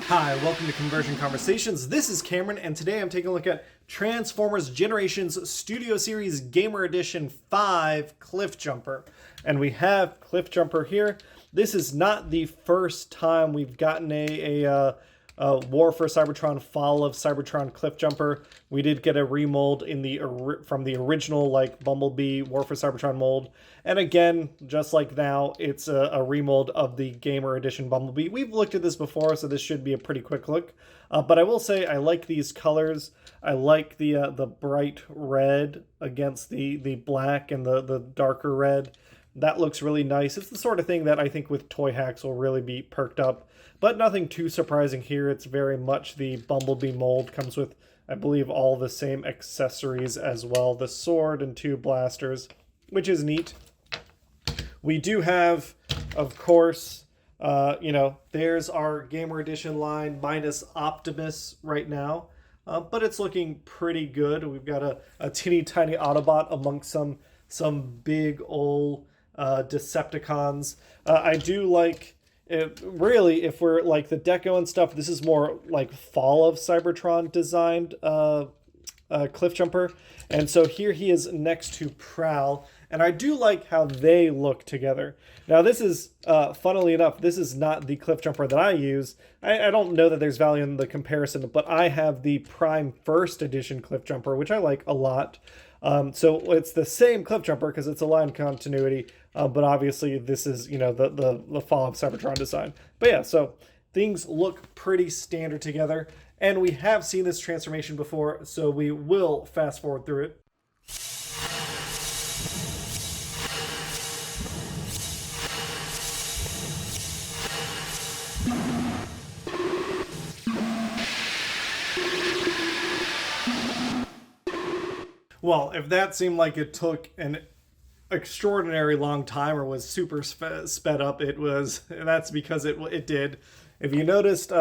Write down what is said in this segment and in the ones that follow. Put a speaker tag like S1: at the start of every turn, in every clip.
S1: Hi, welcome to Conversion Conversations. This is Cameron, and today I'm taking a look at Transformers Generations Studio Series Gamer Edition 5 Cliffjumper. And we have Cliffjumper here. This is not the first time we've gotten a War for Cybertron, Fall of Cybertron Cliffjumper. We did get a remold from the original Bumblebee War for Cybertron mold. And again, just like now, it's a remold of the Gamer Edition Bumblebee. We've looked at this before, so this should be a pretty quick look. But I will say I like these colors. I like the bright red against the black and the darker red. That looks really nice. It's the sort of thing that I think with toy hacks will really be perked up. But nothing too surprising here. It's very much the Bumblebee mold. Comes with, I believe, all the same accessories as well. The sword and two blasters, which is neat. We do have, of course, there's our Gamer Edition line minus Optimus right now. But it's looking pretty good. We've got a teeny tiny Autobot amongst some big old Decepticons. I do like... really, if we're like the deco and stuff, this is more like Fall of Cybertron designed Cliffjumper. And so here he is next to Prowl. And I do like how they look together. Now this is, funnily enough, this is not the Cliffjumper that I use. I don't know that there's value in the comparison, but I have the Prime First Edition Cliffjumper, which I like a lot. So it's the same Cliffjumper because it's a line continuity, but obviously this is, the Fall of Cybertron design. But yeah, so things look pretty standard together, and we have seen this transformation before, so we will fast forward through it. Well, if that seemed like it took an extraordinary long time or was super sped up, that's because it did. If you noticed,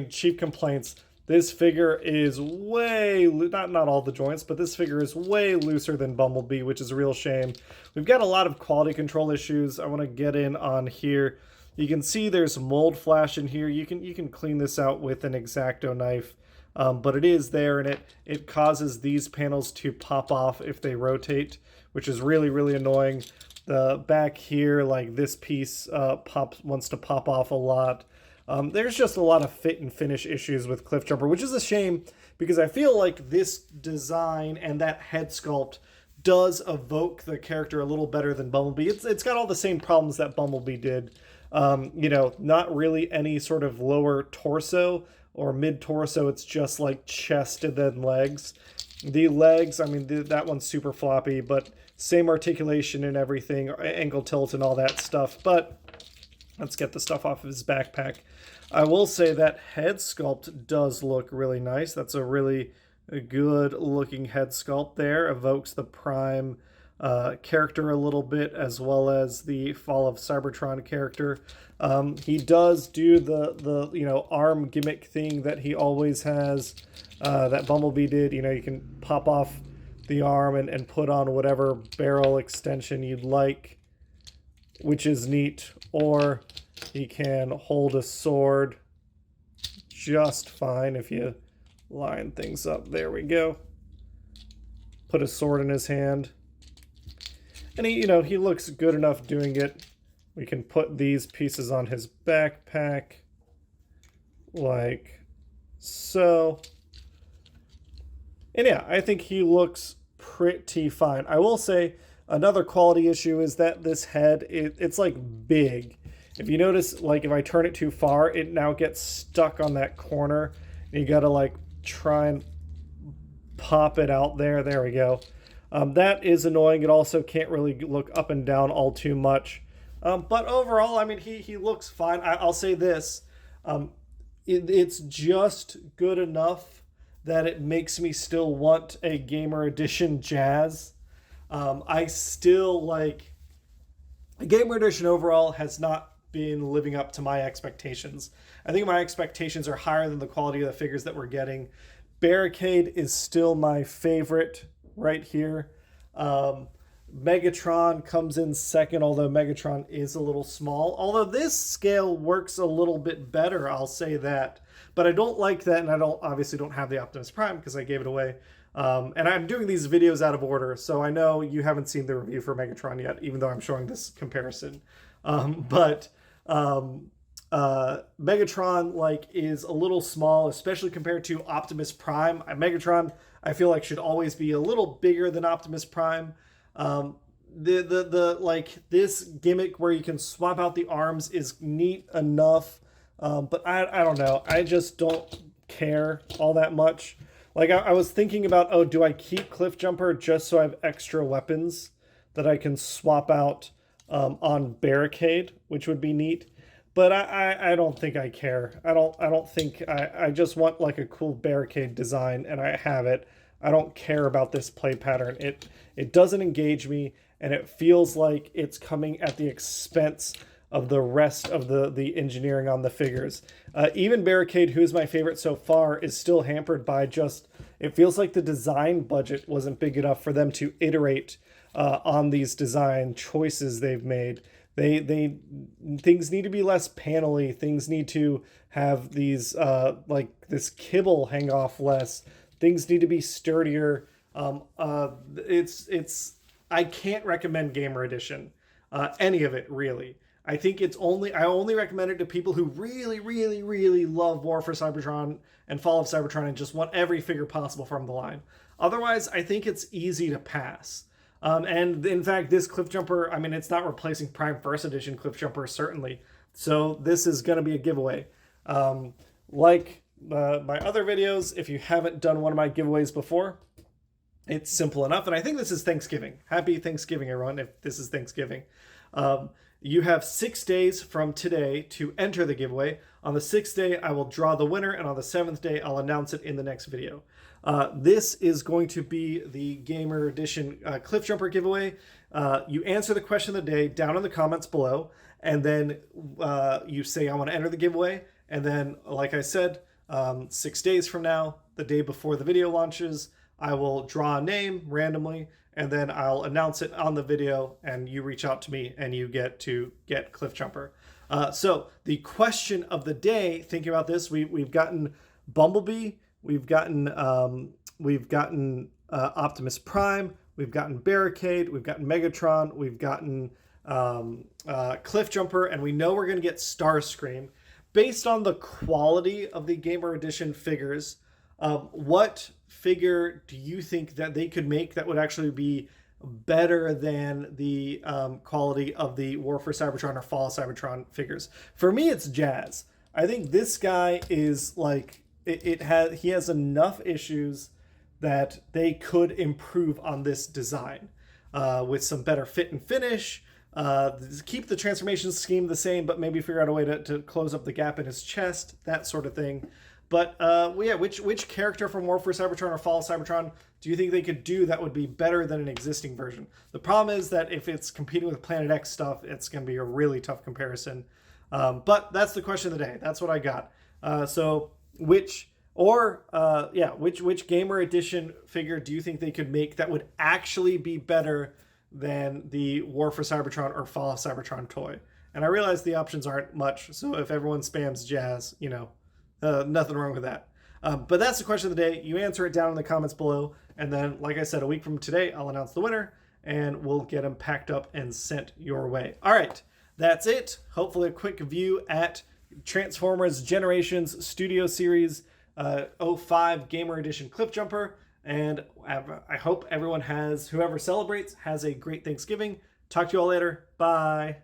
S1: chief complaints, this figure is way, not all the joints, but this figure is way looser than Bumblebee, which is a real shame. We've got a lot of quality control issues. I want to get in on here. You can see there's mold flash in here. You can clean this out with an X-Acto knife. But it is there, and it causes these panels to pop off if they rotate, which is really, really annoying. The back here, like this piece, wants to pop off a lot. There's just a lot of fit and finish issues with Cliffjumper, which is a shame because I feel like this design and that head sculpt does evoke the character a little better than Bumblebee. It's got all the same problems that Bumblebee did. Not really any sort of lower torso or mid-torso. It's just like chest and then legs. The legs, that one's super floppy, but same articulation and everything, ankle tilt and all that stuff. But let's get the stuff off of his backpack. I will say that head sculpt does look really nice. That's a really good looking head sculpt there. Evokes the Prime character a little bit, as well as the Fall of Cybertron character. He does do the arm gimmick thing that he always has, that Bumblebee did. You can pop off the arm and put on whatever barrel extension you'd like, which is neat. Or he can hold a sword just fine if you line things up. There we go. Put a sword in his hand. And he looks good enough doing it. We can put these pieces on his backpack, like so. And yeah, I think he looks pretty fine. I will say another quality issue is that this head, it's like big. If you notice, like if I turn it too far, it now gets stuck on that corner. You gotta try and pop it out there. There we go. That is annoying. It also can't really look up and down all too much. But overall, he looks fine. I'll say this. It's just good enough that it makes me still want a Gamer Edition Jazz. I still like... Gamer Edition overall has not been living up to my expectations. I think my expectations are higher than the quality of the figures that we're getting. Barricade is still my favorite right here. Megatron comes in second, although Megatron is a little small. Although this scale works a little bit better, I'll say that. But I don't like that, and I obviously don't have the Optimus Prime because I gave it away. And I'm doing these videos out of order, so I know you haven't seen the review for Megatron yet, even though I'm showing this comparison. Megatron like is a little small, especially compared to Optimus Prime. Megatron, I feel like, should always be a little bigger than Optimus Prime. Like this gimmick where you can swap out the arms is neat enough, but I don't know. I just don't care all that much. Like I was thinking about, oh, do I keep Cliffjumper just so I have extra weapons that I can swap out on Barricade, which would be neat. But I don't think I care. I don't think I just want like a cool Barricade design, and I have it. I don't care about this play pattern. It doesn't engage me, and it feels like it's coming at the expense of the rest of the engineering on the figures. Even Barricade, who's my favorite so far, is still hampered by just, it feels like the design budget wasn't big enough for them to iterate on these design choices they've made. Things need to be less panely. Things need to have these like this kibble hang off less. Things need to be sturdier. I can't recommend Gamer Edition, any of it really. I think I only recommend it to people who really, really, really love War for Cybertron and Fall of Cybertron and just want every figure possible from the line. Otherwise, I think it's easy to pass. And in fact, this Cliffjumper, I mean, it's not replacing Prime First Edition Cliffjumper, certainly. So this is going to be a giveaway. Like my other videos, if you haven't done one of my giveaways before, it's simple enough. And I think this is Thanksgiving. Happy Thanksgiving, everyone, if this is Thanksgiving. You have 6 days from today to enter the giveaway. On the 6th day, I will draw the winner, and on the 7th day, I'll announce it in the next video. This is going to be the Gamer Edition Cliffjumper giveaway. You answer the question of the day down in the comments below, and then you say, I want to enter the giveaway. And then, like I said, 6 days from now, the day before the video launches, I will draw a name randomly, and then I'll announce it on the video, and you reach out to me, and you get to get Cliffjumper. So the question of the day, thinking about this, we've gotten Bumblebee, we've gotten Optimus Prime, we've gotten Barricade, we've gotten Megatron, we've gotten Cliffjumper, and we know we're going to get Starscream. Based on the quality of the Gamer Edition figures, what figure do you think that they could make that would actually be better than the quality of the War for Cybertron or Fall of Cybertron figures? For me, it's Jazz. I think this guy is like, he has enough issues that they could improve on this design with some better fit and finish. Keep the transformation scheme the same, but maybe figure out a way to close up the gap in his chest, that sort of thing. But yeah, which character from War for Cybertron or Fall of Cybertron do you think they could do that would be better than an existing version? The problem is that if it's competing with Planet X stuff, it's going to be a really tough comparison. But that's the question of the day. That's what I got. So which Gamer Edition figure do you think they could make that would actually be better than the War for Cybertron or Fall of Cybertron toy? And I realize the options aren't much, so if everyone spams Jazz, you know, nothing wrong with that. But that's the question of the day. You answer it down in the comments below, and then, like I said, a week from today, I'll announce the winner, and we'll get them packed up and sent your way. All right, that's it. Hopefully a quick view at Transformers Generations Studio Series 05 Gamer Edition Cliffjumper, and I hope everyone whoever celebrates, has a great Thanksgiving. Talk to you all later. Bye.